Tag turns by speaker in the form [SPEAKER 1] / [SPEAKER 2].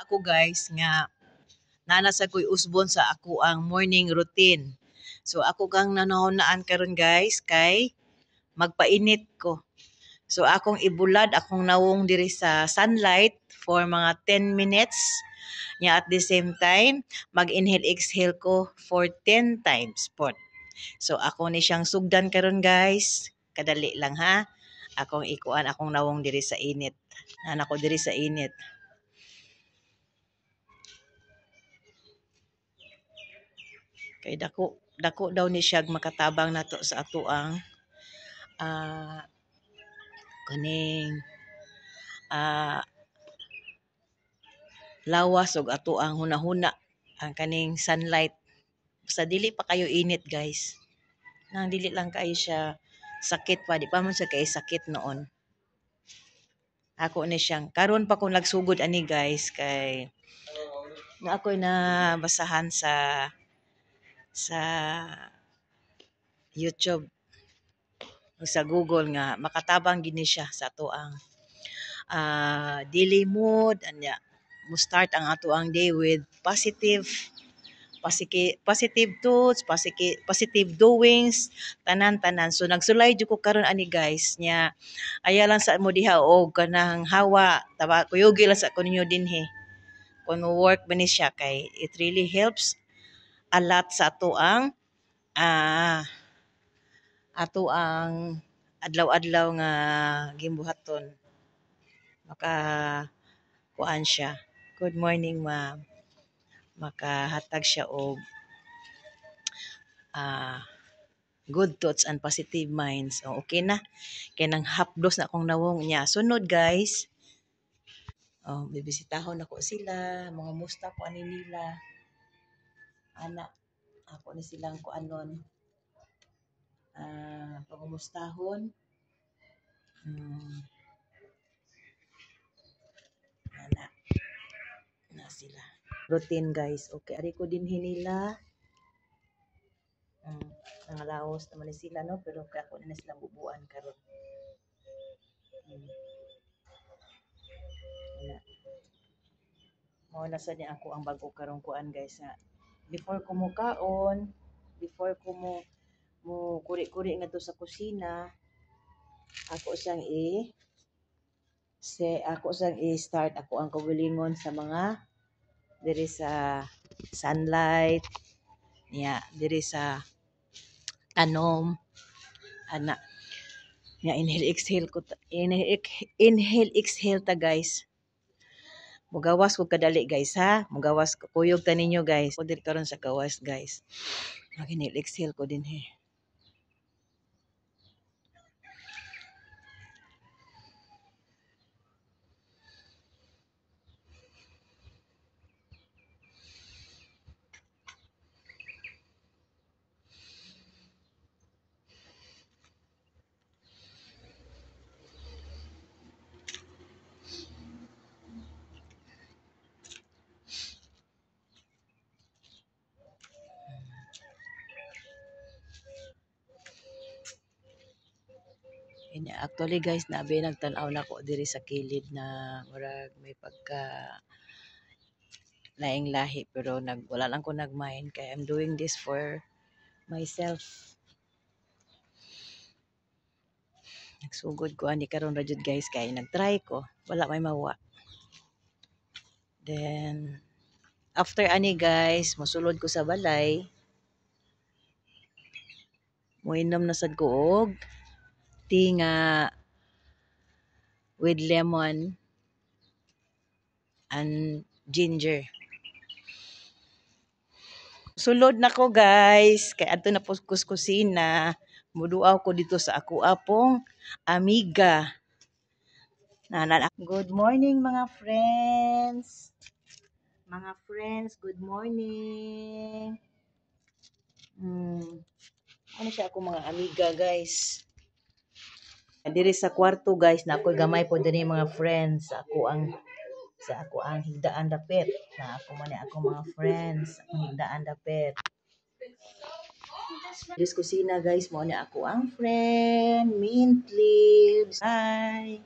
[SPEAKER 1] Ako guys nga nanasa ko'y usbon sa ako ang morning routine. So ako kang nanahunaan karon guys kay magpainit ko. So akong ibulad akong nawong diri sa sunlight for mga 10 minutes. Nya at the same time, mag-inhale exhale ko for 10 times po. So ako ni siyang sugdan karon guys. Kadali lang ha. Akong ikuan akong nawong diri sa init. Nana ko diri sa init. Kay dako dako daw ni siya makatabang nato sa atoang ah kaning ah lawas ug atoang hunahuna ang kaning sunlight. Basta dili pa kayo init guys. Nang dili lang kayo siya sakit pa, di pa man siya kay sakit noon. Ako ni siyang karon pa ko nagsugod ani guys kay na ako'y nabasahan sa YouTube o sa Google nga makatabang gini siya sa atoang daily mood anya mo start ang atoang day with positive thoughts, positive doings, tanan-tanan. So nagsulay jud ko karon ani guys nya aya lang sa mo diha og kanang hawa taba kuyugi lang sa kuninyo dinhi. Kung work ba ni siya kay it really helps a lot sa ato ang adlaw-adlaw nga gimbuhaton. Maka kuan siya. Good morning, ma'am. Makahatag siya og ah good thoughts and positive minds. So, okay na. Kaya nang hapdos na akong nawong niya. Sunod, guys. Bibisitahon ako sila. Mga musta ko ani nila. Anak. Ako ni silang kuanon. Pangumustahon. Anak. Na sila. Routine, guys. Okay. Ari ko din hinila. Nangalaos naman ni sila, no? Pero kaya ako na silang bubuan karon. Mao na sad niya ako ang bago karong kuan guys nga before ko mo kaon, before ko mo kuri-kuri ngadto sa kusina, ako siyang i-start ako ang kagalingon sa mga diri sa sunlight niya diri sa tanom ana niya inhale exhale ta guys. Mugawas ko kadali guys ha. Mugawas ko kuyog ta ninyo guys. O diri karon sa gawas guys. Mag-inhale exhale ko din he. Actually guys, nabi nagtanaw na ko diri sa kilid na murag may pagka laing lahi pero wala lang ko nagmind kay I'm doing this for myself. Nagsugod ko ani karon ra jud guys kay nagtry ko, wala may mawa. Then after ani guys, mosulod ko sa balay. Moinom na sad ko og tea nga with lemon and ginger. Sulod na ko guys, kay adto na po kusina. Muduaw ko dito sa ako apong amiga. Good morning mga friends. Mga friends, good morning. Ano siya ako mga amiga guys. Diri sa kwarto guys, na ako gamay po diri mga friends. Sa ako ang higdaan dapit. Na ako man ako mga friends, ang higdaan dapit. Diri sa kusina guys, mo na ako ang friend, mint leaves. Hi.